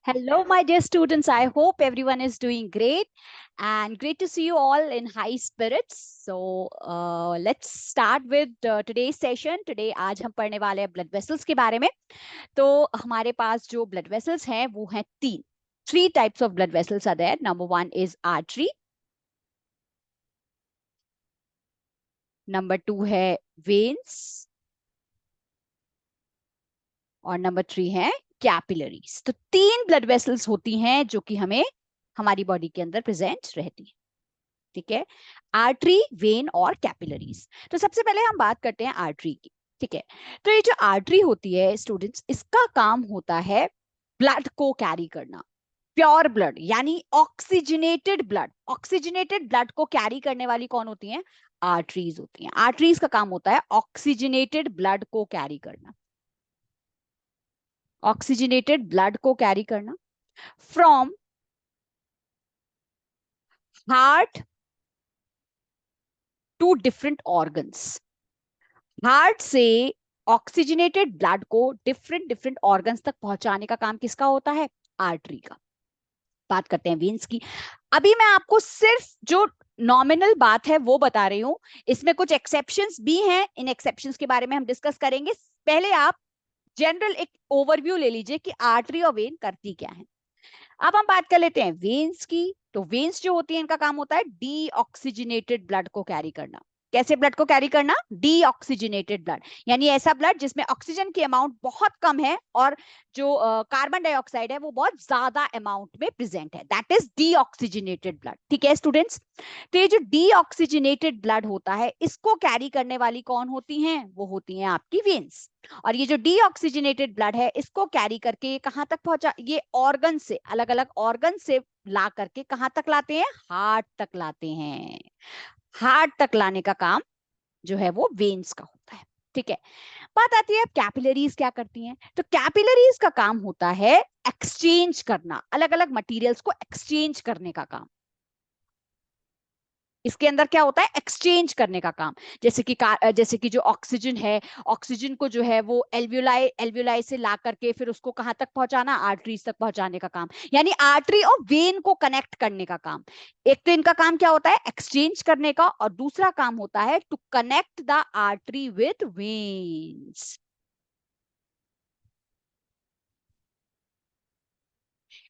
Hello, my dear students. I hope everyone is doing great and great to see you all in high spirits. So let's start with today's session. Today आज हम पढ़ने वाले हैं blood vessels के बारे में. तो हमारे पास जो blood vessels हैं वो हैं तीन. Three types of blood vessels are there. Number one is artery. Number two है veins. और नंबर थ्री है कैपिलरीज. तो तीन ब्लड वेसल्स होती हैं जो कि हमें हमारी बॉडी के अंदर प्रेजेंट रहती है. ठीक है, आर्टरी, वेन और कैपिलरीज. तो सबसे पहले हम बात करते हैं आर्टरी की. ठीक है, तो ये जो आर्टरी होती है स्टूडेंट्स, इसका काम होता है ब्लड को कैरी करना. प्योर ब्लड यानी ऑक्सीजनेटेड ब्लड. ऑक्सीजनेटेड ब्लड को कैरी करने वाली कौन होती है? आर्टरीज होती हैं. आर्टरीज का काम होता है ऑक्सीजनेटेड ब्लड को कैरी करना. ऑक्सीजनेटेड ब्लड को कैरी करना from heart to different organs. Heart से ऑक्सीजनेटेड ब्लड को डिफरेंट डिफरेंट ऑर्गन्स तक पहुंचाने का काम किसका होता है? आर्टरी का. बात करते हैं वेन्स की. अभी मैं आपको सिर्फ जो नॉमिनल बात है वो बता रही हूं. इसमें कुछ एक्सेप्शंस भी हैं. इन एक्सेप्शंस के बारे में हम डिस्कस करेंगे. पहले आप जनरल एक ओवरव्यू ले लीजिए कि आर्टरी और वेन करती क्या है. अब हम बात कर लेते हैं वेन्स की. तो वेन्स जो होती है इनका काम होता है डीऑक्सीजनेटेड ब्लड को कैरी करना. कैसे ब्लड को कैरी करना? डीऑक्सीजनेटेड ब्लड यानी ऐसा ब्लड जिसमें ऑक्सीजन की अमाउंट बहुत कम है और जो कार्बन डाइऑक्साइड है वो बहुत ज्यादा अमाउंट में प्रेजेंट है. That is deoxygenated blood. ठीक है स्टूडेंट्स, तो ये जो डीऑक्सीजनेटेड ब्लड होता है इसको कैरी करने वाली कौन होती हैं? वो होती हैं आपकी वेन्स. और ये जो डीऑक्सीजनेटेड ब्लड है इसको कैरी करके ये कहां तक पहुंचा? ये ऑर्गन से, अलग अलग ऑर्गन से ला करके कहां तक लाते हैं? हार्ट तक लाते हैं. हार्ट तक लाने का काम जो है वो वेन्स का होता है. ठीक है, बात आती है अब कैपिलरीज क्या करती हैं. तो कैपिलरीज का काम होता है एक्सचेंज करना, अलग अलग मटेरियल्स को एक्सचेंज करने का काम. इसके अंदर क्या होता है? एक्सचेंज करने का काम. जैसे कि जो ऑक्सीजन है, ऑक्सीजन को जो है वो एल्वियोलाई से ला करके फिर उसको कहां तक पहुंचाना? आर्टरीज तक पहुंचाने का काम. यानी आर्टरी और वेन को कनेक्ट करने का काम. एक तो इनका काम क्या होता है? एक्सचेंज करने का, और दूसरा काम होता है to connect the artery with veins.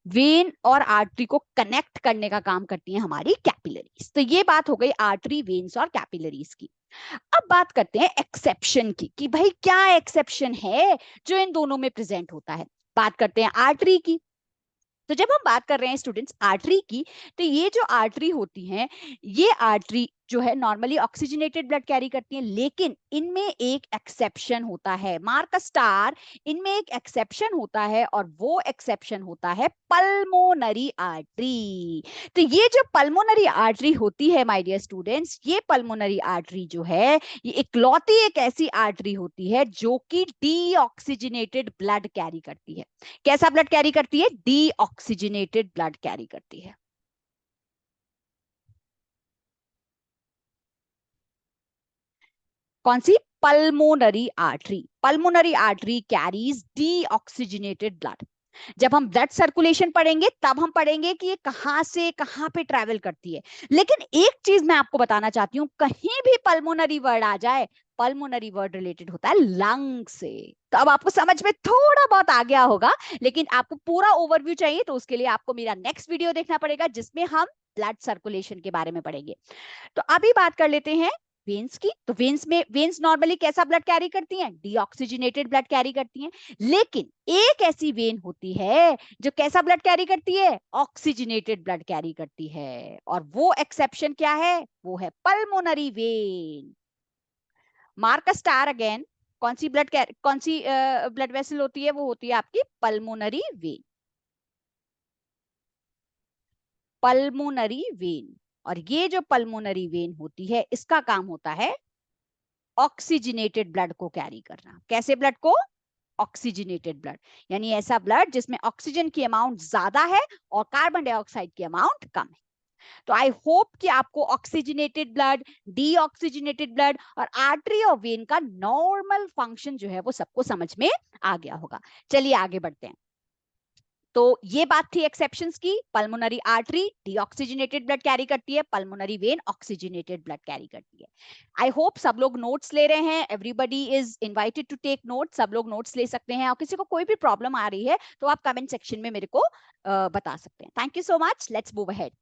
Vein और आर्टरी को कनेक्ट करने का काम करती हैं हमारी कैपिलरीज. तो ये बात हो गई आर्टरी, वेन्स और कैपिलरीज की. अब बात करते हैं एक्सेप्शन की कि भाई क्या एक्सेप्शन है जो इन दोनों में प्रेजेंट होता है. बात करते हैं आर्टरी की. तो जब हम बात कर रहे हैं स्टूडेंट्स आर्टरी की, तो ये जो आर्टरी होती है, ये आर्टरी जो है नॉर्मली ऑक्सीजनेटेड ब्लड कैरी करती है. लेकिन इनमें एक एक्सेप्शन होता है. Mark a star. इनमें एक एक्सेप्शन होता है और वो एक्सेप्शन होता है पल्मोनरी आर्टरी. तो ये जो पल्मोनरी आर्टरी होती है माय डियर स्टूडेंट्स, ये पल्मोनरी आर्टरी जो है ये इकलौती एक ऐसी आर्टरी होती है जो कि डीऑक्सीजनेटेड ब्लड कैरी करती है. कैसा ब्लड कैरी करती है? डीऑक्सीजनेटेड ब्लड कैरी करती है. कौन सी? Pulmonary artery. Pulmonary artery carries deoxygenated blood. जब हम ब्लड सर्कुलेशन पढ़ेंगे तब हम पढ़ेंगे कि ये कहां से कहां पे ट्रेवल करती है. लेकिन एक चीज मैं आपको बताना चाहती हूँ, कहीं भी पल्मोनरी वर्ड आ जाए, पल्मोनरी वर्ड रिलेटेड होता है लंग से. तो अब आपको समझ में थोड़ा बहुत आ गया होगा, लेकिन आपको पूरा ओवरव्यू चाहिए तो उसके लिए आपको मेरा नेक्स्ट वीडियो देखना पड़ेगा जिसमें हम ब्लड सर्कुलेशन के बारे में पढ़ेंगे. तो अभी बात कर लेते हैं वेन्स की. तो वेन्स नॉर्मली कैसा ब्लड कैरी करती हैं? डीऑक्सीजनेटेड ब्लड कैरी करती हैं. लेकिन एक ऐसी वेन होती है जो कैसा ब्लड कैरी करती है? ऑक्सीजनेटेड ब्लड कैरी करती है. और वो एक्सेप्शन क्या है? वो है pulmonary vein. Mark a star again. कौन सी ब्लड वेसल होती है? वो होती है आपकी पल्मोनरी वेन. Pulmonary vein. और ये जो पल्मोनरी वेन होती है इसका काम होता है ऑक्सीजनेटेड ब्लड को कैरी करना. कैसे ब्लड को? ऑक्सीजनेटेड ब्लड यानी ऐसा ब्लड जिसमें ऑक्सीजन की अमाउंट ज्यादा है और कार्बन डाइऑक्साइड की अमाउंट कम है. तो आई होप कि आपको ऑक्सीजनेटेड ब्लड, डीऑक्सीजनेटेड ब्लड और आर्टरी और वेन का नॉर्मल फंक्शन जो है वो सबको समझ में आ गया होगा. चलिए आगे बढ़ते हैं. तो ये बात थी एक्सेप्शंस की। Pulmonary artery deoxygenated blood carry करती है, pulmonary vein oxygenated blood carry करती है। आई होप सब लोग नोट्स ले रहे हैं, everybody is invited to take notes, सब लोग नोट्स ले सकते हैं, और किसी को कोई भी प्रॉब्लम आ रही है तो आप कमेंट सेक्शन में मेरे को बता सकते हैं। Thank you so much, let's move ahead.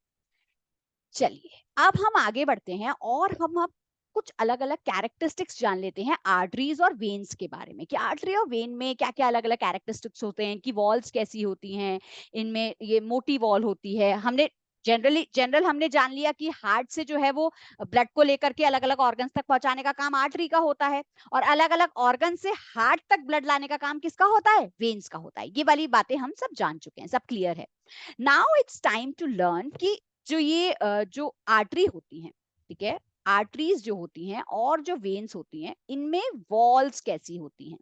चलिए अब हम आगे बढ़ते हैं और हम अब कुछ अलग अलग कैरेक्टरिस्टिक्स जान लेते हैं आर्टरीज और वेन्स के बारे में, कि आर्टरी और वेन में क्या क्या अलग अलग कैरेक्टरिस्टिक्स होते हैं, कि वॉल्स कैसी होती हैं, इनमें ये मोटी वॉल होती है। हमने जनरल हमने जान लिया कि हार्ट से जो है वो ब्लड को लेकर के अलग अलग ऑर्गन्स तक पहुंचाने का काम आर्टरी का होता है, और अलग अलग ऑर्गन से हार्ट तक ब्लड लाने का काम किसका होता है, वेन्स का होता है। ये वाली बातें हम सब जान चुके हैं, सब क्लियर है। Now it's time to learn कि जो ये जो आर्टरी होती हैं, ठीक है, आर्टरीज जो होती हैं और जो वेन्स होती हैं, इनमें वॉल्स कैसी होती हैं,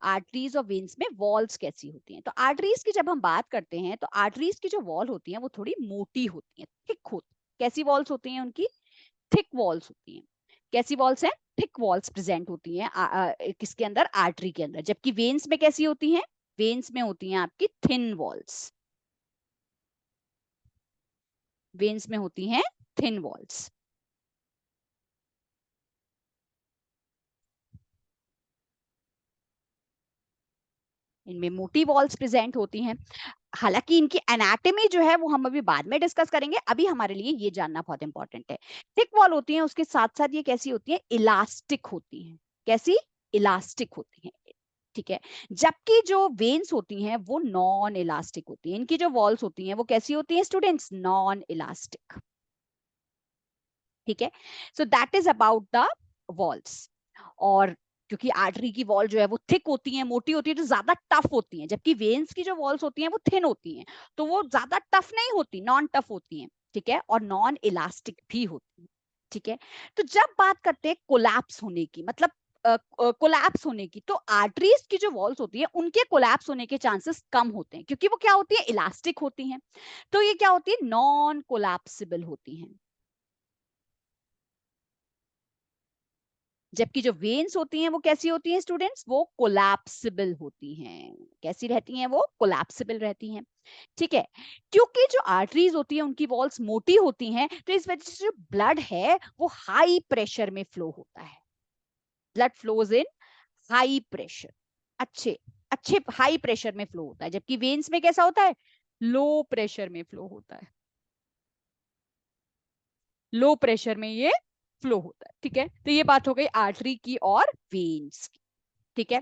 आर्टरीज और वेन्स में वॉल्स कैसी होती हैं। तो आर्टरीज की जब हम बात करते हैं तो आर्टरीज की जो वॉल होती है वो थोड़ी मोटी होती है, थिक होती। कैसी वॉल्स होती हैं उनकी, थिक वॉल्स होती हैं। कैसी वॉल्स हैं, थिक वॉल्स प्रेजेंट होती हैं किसके अंदर, आर्टरी के अंदर। जबकि वेन्स में कैसी होती हैं, वेन्स में होती हैं आपकी थिन वॉल्स, वेन्स में होती हैं थिन वॉल्स। इनमें मोटी वॉल्स प्रेजेंट होती हैं। हालांकि इनकी एनाटॉमी जो है वो हम अभी बाद में डिस्कस करेंगे, अभी हमारे लिए ये जानना बहुत इंपॉर्टेंट है। थिक वॉल होती है, उसके साथ साथ ये कैसी होती है, इलास्टिक होती हैं। कैसी, इलास्टिक होती हैं, ठीक है। जबकि जो वेन्स होती हैं वो नॉन इलास्टिक होती हैं। इनकी जो वॉल्स होती हैं वो कैसी होती हैं स्टूडेंट्स, नॉन इलास्टिक, ठीक है। So that is about the walls. और क्योंकि आर्टरी की वॉल जो है वो थिक होती है, मोटी होती है, तो ज्यादा टफ होती है, जबकि वेन्स की जो वॉल्स होती हैं वो थिन होती हैं, तो वो ज्यादा टफ नहीं होती, नॉन टफ होती हैं, ठीक है, और नॉन इलास्टिक भी होती है, ठीक है। तो जब बात करते हैं कोलैप्स होने की, मतलब कोलैप्स होने की, तो आर्टरीज की जो वॉल्स होती है उनके कोलैप्स होने के चांसेस कम होते हैं, क्योंकि वो क्या होती है, इलास्टिक होती हैं। तो ये क्या होती है, नॉन कोलैप्सिबल होती हैं। जबकि जो वेन्स होती हैं वो कैसी होती हैं स्टूडेंट्स, वो कोलैप्सिबल होती हैं। कैसी रहती हैं, वो कोलैप्सिबल रहती हैं, ठीक है। क्योंकि जो आर्टरीज होती है उनकी वॉल्स मोटी होती हैं, तो इस वजह से जो ब्लड है वो हाई प्रेशर में फ्लो होता है। Blood flows in high pressure, अच्छे अच्छे हाई प्रेशर में फ्लो होता है। जबकि वेन्स में कैसा होता है, लो प्रेशर में फ्लो होता है, लो प्रेशर में ये फ्लो होता है, ठीक है। तो ये बात हो गई आर्टरी की और वेन्स की, ठीक है।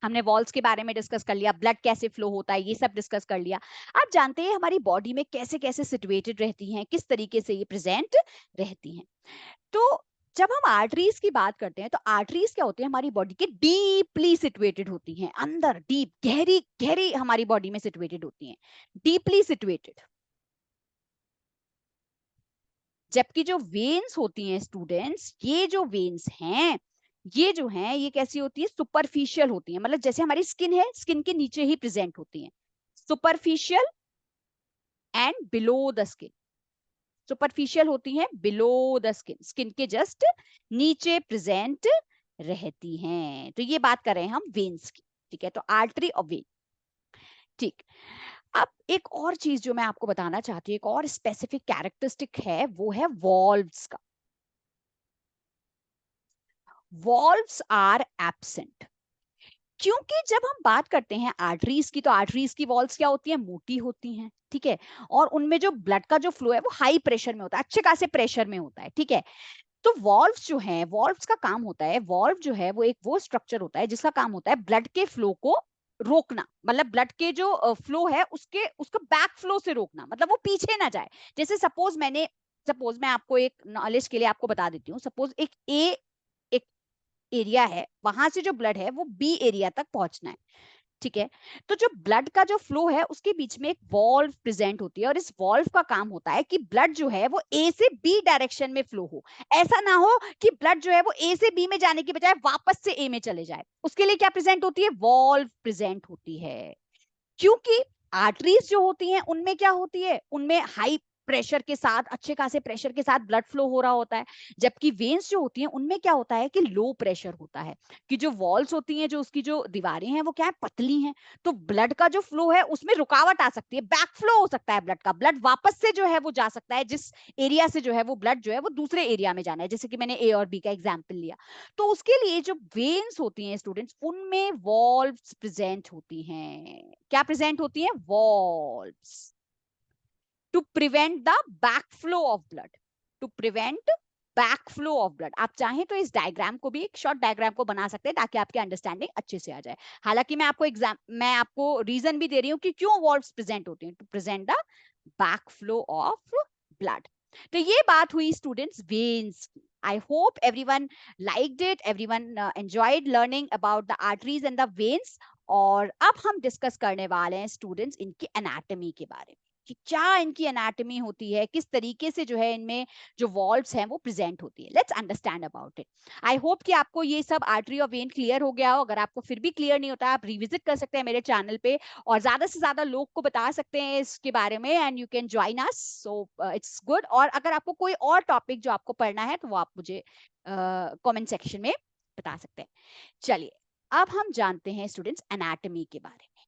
हमने वॉल्स के बारे में डिस्कस कर लिया, ब्लड कैसे फ्लो होता है ये सब डिस्कस कर लिया। आप जानते हैं हमारी बॉडी में कैसे कैसे सिचुएटेड रहती हैं, किस तरीके से ये प्रेजेंट रहती हैं। तो जब हम आर्टरीज की बात करते हैं तो आर्टरीज क्या होती है, हमारी बॉडी के डीपली सिचुएटेड होती हैं, अंदर डीप, गहरी गहरी हमारी बॉडी में सिचुएटेड होती हैं, डीपली सिचुएटेड। जबकि जो वेन्स होती हैं स्टूडेंट्स, ये जो वेन्स हैं, ये जो हैं ये कैसी होती है, सुपरफिशियल होती हैं, मतलब जैसे हमारी स्किन है, स्किन के नीचे ही प्रेजेंट होती हैं, superficial and below the skin. Superficial होती हैं बिलो द स्किन, स्किन के जस्ट नीचे प्रेजेंट रहती हैं। तो ये बात कर रहे हैं हम वेन्स की, ठीक है। तो आर्टरी और वेन, ठीक। अब एक और चीज जो मैं आपको बताना चाहती हूँ, एक और स्पेसिफिक कैरेक्टरिस्टिक है, वो है वॉल्व्स का। वॉल्व्स आर एब्सेंट, क्योंकि जब हम बात करते हैं आर्टरीज की, तो आर्टरीज की वॉल्स क्या होती हैं, मोटी होती हैं, ठीक है। और उनमें जो ब्लड का जो फ्लो है वो हाई प्रेशर में होता है, अच्छे खासे प्रेशर में होता है, ठीक है। तो वॉल्व्स जो है, वॉल्व्स का काम होता है, वॉल्व जो है वो एक वो स्ट्रक्चर होता है जिसका काम होता है ब्लड के फ्लो को रोकना, मतलब ब्लड के जो फ्लो है उसके उसको बैक फ्लो से रोकना, मतलब वो पीछे ना जाए। जैसे सपोज मैं आपको एक नॉलेज के लिए आपको बता देती हूँ, सपोज एक एरिया है, वहां से जो ब्लड है वो बी एरिया तक पहुंचना है, ठीक है। तो जो ब्लड का जो फ्लो है उसके बीच में एक वॉल्व प्रेजेंट होती है, और इस वॉल्व का काम होता है कि ब्लड जो है वो ए से बी डायरेक्शन में फ्लो हो। ऐसा ना हो कि ब्लड जो है वो ए से बी में जाने की बजाय वापस से ए में चले जाए, उसके लिए क्या प्रेजेंट होती है, वॉल्व प्रेजेंट होती है। क्योंकि आर्टरीज जो होती हैं उनमें क्या होती है, उनमें हाई प्रेशर के साथ, अच्छे खासे प्रेशर के साथ ब्लड फ्लो हो रहा होता है, जबकि वेन्स जो होती हैं उनमें क्या होता है कि लो प्रेशर होता है, कि जो वॉल्स होती हैं, जो उसकी जो दीवारें हैं वो क्या है, पतली हैं, तो ब्लड का जो फ्लो है उसमें रुकावट आ सकती है, बैक फ्लो हो सकता है ब्लड का, ब्लड वापस से जो है वो जा सकता है, जिस एरिया से जो है वो ब्लड जो है वो दूसरे एरिया में जाना है, जैसे कि मैंने ए और बी का एग्जाम्पल लिया। तो उसके लिए जो वेन्स होती हैं स्टूडेंट्स, उनमें वॉल्व्स प्रेजेंट होती हैं। क्या प्रेजेंट होती हैं? Valves, to prevent the back flow of blood, to prevent back flow of blood. आप चाहें तो इस डायग्राम को भी, एक शॉर्ट डायग्राम को बना सकते हैं ताकि आपकी अंडरस्टैंडिंग अच्छे से आ जाए। हालांकि मैं आपको रीजन भी दे रही हूँ कि क्यों वॉल्व्स प्रेजेंट होती हैं, to present the back flow of blood. तो ये बात हुई स्टूडेंट्स वेन्स की। I hope everyone liked it, everyone enjoyed learning about the arteries and the veins। और अब हम डिस्कस करने वाले हैं स्टूडेंट्स इनकी एनाटॉमी के बारे में, कि क्या इनकी एनाटॉमी होती है, किस तरीके से जो है इनमें जो वॉल्व्स हैं वो प्रेजेंट होती है। Let's understand about it. I hope कि आपको ये सब आर्टरी और वेन क्लियर हो गया हो। अगर आपको फिर भी क्लियर नहीं होता, आप रिविजिट कर सकते हैं मेरे चैनल पे, और ज्यादा से ज्यादा लोग को बता सकते हैं इसके बारे में, and you can join us, so it's good. और अगर आपको कोई और टॉपिक जो आपको पढ़ना है तो वो आप मुझे कमेंट सेक्शन में बता सकते हैं। चलिए अब हम जानते हैं स्टूडेंट्स एनाटॉमी के बारे में।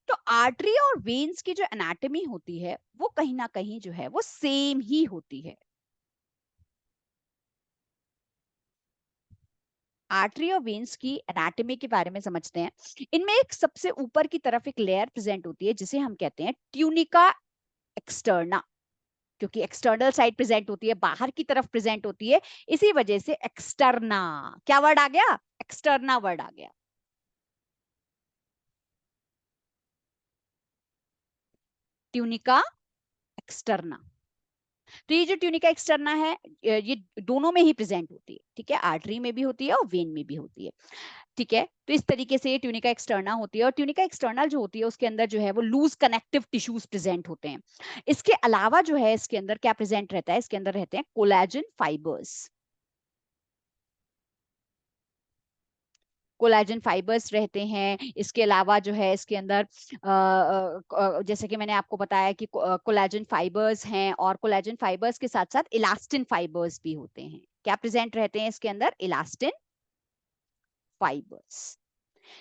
तो आर्टरी और वेन्स की जो एनाटॉमी होती है वो कहीं ना कहीं जो है वो सेम ही होती है। आर्टरी और वेन्स की एनाटॉमी के बारे में समझते हैं। इनमें एक सबसे ऊपर की तरफ एक लेयर प्रेजेंट होती है जिसे हम कहते हैं ट्यूनिका एक्सटर्ना, क्योंकि एक्सटर्नल साइड प्रेजेंट होती है, बाहर की तरफ प्रेजेंट होती है, इसी वजह से एक्सटर्ना। क्या वर्ड आ गया? एक्सटर्ना वर्ड आ गया। Tunica externa. तो ये जो ट्यूनिका एक्सटर्ना है ये दोनों में ही प्रेजेंट होती है, ठीक है, आर्टरी में भी होती है और वेन में भी होती है, ठीक है। तो इस तरीके से ट्यूनिका एक्सटर्ना होती है, और ट्यूनिका एक्सटर्नल जो होती है उसके अंदर जो है वो लूज कनेक्टिव टिश्यूज प्रेजेंट होते हैं। इसके अलावा जो है इसके अंदर क्या प्रेजेंट रहता है, इसके अंदर रहते हैं कोलेजन फाइबर्स। कोलेजन फाइबर्स रहते हैं। इसके अलावा जो है इसके अंदर जैसे कि मैंने आपको बताया कि कोलेजन फाइबर्स हैं, और कोलेजन फाइबर्स के साथ साथ इलास्टिन फाइबर्स भी होते हैं। क्या प्रेजेंट रहते हैं इसके अंदर? Elastin fibres.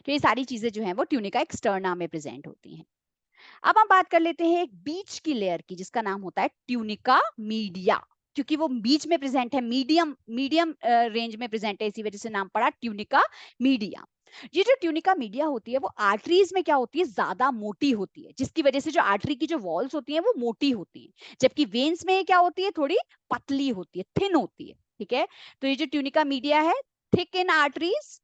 तो ये सारी चीजें जो हैं वो ट्यूनिका एक्सटर्ना में प्रेजेंट होती हैं। अब हम बात कर लेते हैं एक बीच की लेयर की जिसका नाम होता है ट्यूनिका मीडिया, क्योंकि वो बीच में प्रेजेंट है, मीडियम मीडियम रेंज में प्रेजेंट है, इसी वजह से नाम पड़ा ट्यूनिका मीडिया। ये जो ट्यूनिका मीडिया होती है वो आर्टरीज में क्या होती है, ज्यादा मोटी होती है, जिसकी वजह से जो आर्टरी की जो वॉल्स होती हैं वो मोटी होती हैं, जबकि वेन्स में क्या होती है, थोड़ी पतली होती है, थिन होती है, ठीक है। तो ये जो ट्यूनिका मीडिया है, थिक इन आर्टरीज,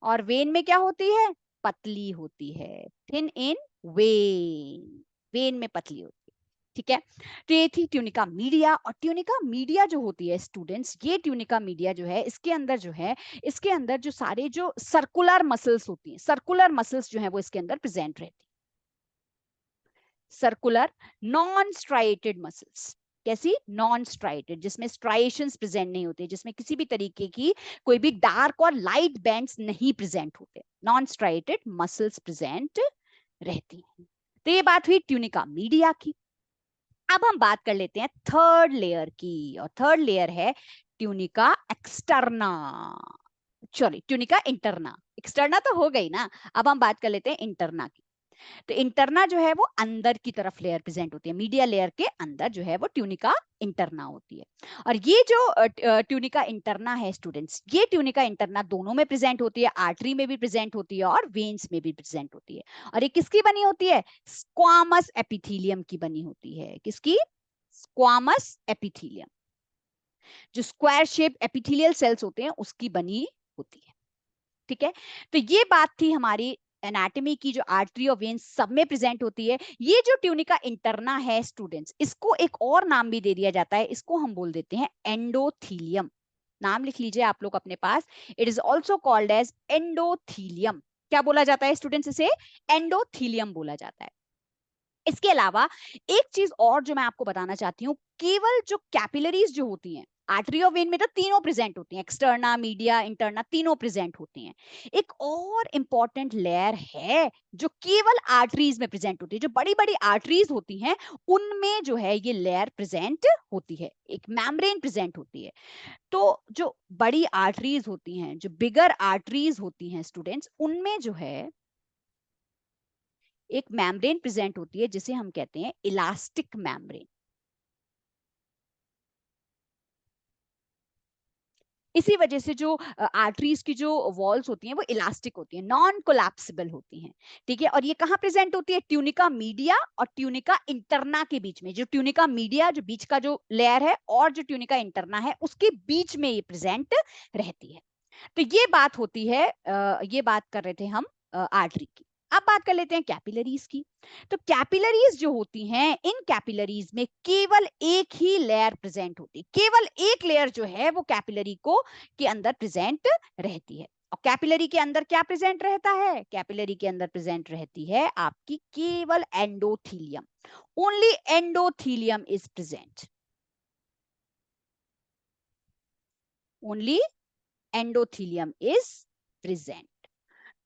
और वेन में क्या होती है, पतली होती है, थिन इन वेन, वेन में पतली होती है, ठीक है। तो ये थी ट्यूनिका मीडिया। और ट्यूनिका मीडिया जो होती है स्टूडेंट्स, ये ट्यूनिका मीडिया जो है इसके अंदर जो है, इसके अंदर जो सारे जो सर्कुलर मसल्स होती हैं, सर्कुलर मसल्स जो है वो इसके अंदर प्रेजेंट रहती है। Circular non striated muscles. कैसी? नॉन स्ट्राइटेड, जिसमें स्ट्राइएशंस प्रेजेंट नहीं होते, जिसमें किसी भी तरीके की कोई भी डार्क और लाइट बैंड्स नहीं प्रेजेंट होते, नॉन स्ट्राइटेड मसल्स प्रेजेंट रहती हैं। तो ये बात हुई ट्यूनिका मीडिया की। अब हम बात कर लेते हैं थर्ड लेयर की, और थर्ड लेयर है tunica externa, sorry tunica interna. Externa तो हो गई ना, अब हम बात कर लेते हैं इंटरना की। तो इंटरना जो है वो अंदर की तरफ लेयर प्रेजेंट होती है, मीडिया लेयर के अंदर जो है वो ट्यूनिका इंटरना होती है। और ये जो ट्यूनिका इंटरना है स्टूडेंट्स, ये ट्यूनिका इंटरना दोनों में प्रेजेंट होती है, आर्टरी में भी प्रेजेंट होती है और वेन्स में भी प्रेजेंट होती है। और ये किसकी बनी होती है? स्क्वामस एपिथेलियम की बनी होती है। किसकी? स्क्वामस एपिथेलियम, जो स्क्वायर शेप एपिथेलियल सेल्स होते हैं उसकी बनी होती है, ठीक है। तो ये बात थी हमारी एनाटॉमी की, जो आर्टरी और वेन सब में प्रेजेंट होती है। ये जो ट्यूनिका इंटरना है स्टूडेंट्स, इसको एक और नाम भी दे दिया जाता है, इसको हम बोल देते हैं एंडोथीलियम। नाम लिख लीजिए आप लोग अपने पास, it is also called as endothelium. क्या बोला जाता है स्टूडेंट्स? इसे एंडोथीलियम बोला जाता है। इसके अलावा एक चीज और जो मैं आपको बताना चाहती हूँ, केवल जो कैपिलरीज जो होती हैं आर्टरी और वेन में तो तीनों प्रेजेंट होती हैं, एक्सटर्ना, मीडिया, इंटरना, तीनों प्रेजेंट होती हैं। एक और इंपॉर्टेंट लेयर है जो केवल आर्टरीज में प्रेजेंट होती है, जो बड़ी बड़ी आर्टरीज होती हैं उनमें जो है ये लेयर प्रेजेंट होती है, एक मेम्ब्रेन प्रेजेंट होती है। तो जो बड़ी आर्टरीज होती हैं, जो बिगर आर्टरीज होती हैं स्टूडेंट्स, उनमें जो है एक मेम्ब्रेन प्रेजेंट होती है जिसे हम कहते हैं इलास्टिक मेम्ब्रेन। इसी वजह से जो आर्टरीज की जो वॉल्स होती हैं वो इलास्टिक होती हैं, नॉन कोलैप्सिबल होती हैं, ठीक है। और ये कहाँ प्रेजेंट होती है? ट्यूनिका मीडिया और ट्यूनिका इंटरना के बीच में। जो ट्यूनिका मीडिया जो बीच का जो लेयर है और जो ट्यूनिका इंटरना है उसके बीच में ये प्रेजेंट रहती है। तो ये बात होती है, ये बात कर रहे थे हम आर्टरी की। अब बात कर लेते हैं कैपिलरीज की। तो कैपिलरीज जो होती हैं, इन कैपिलरीज में केवल एक ही लेयर प्रेजेंट होती है, केवल एक लेयर जो है वो कैपिलरी को के अंदर प्रेजेंट रहती है। और कैपिलरी के अंदर क्या प्रेजेंट रहता है? कैपिलरी के अंदर प्रेजेंट रहती है आपकी केवल endothelium. Only endothelium is present, only endothelium is present.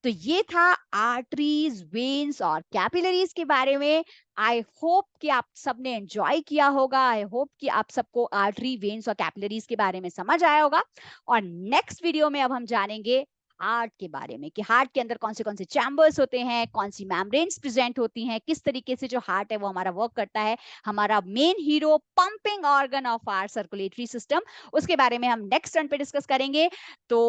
तो ये था आर्टरीज, वेन्स और कैपिलरीज के बारे में। आई होप कि आप सबने एंजॉय किया होगा। आई होप कि आप सबको आर्टरी, वेन्स और कैपिलरीज के बारे में समझ आया होगा। और नेक्स्ट वीडियो में अब हम जानेंगे हार्ट के बारे में, कि हार्ट के अंदर कौन से चैम्बर्स होते हैं, कौन सी मेम्ब्रेन्स प्रेजेंट होती हैं, किस तरीके से जो हार्ट है वो हमारा वर्क करता है, हमारा main hero, pumping organ of our circulatory system. उसके बारे में हम नेक्स्ट टर्न पे डिस्कस करेंगे। So,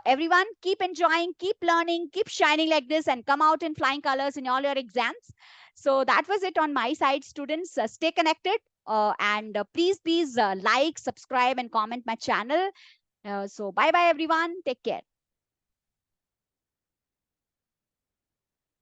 everyone, keep enjoying, keep learning, keep shining like this, and come out in flying colors in all your exams. So, that was it on my side, students. Stay connected, and please like, subscribe, and comment my channel. So, bye bye, everyone. Take care.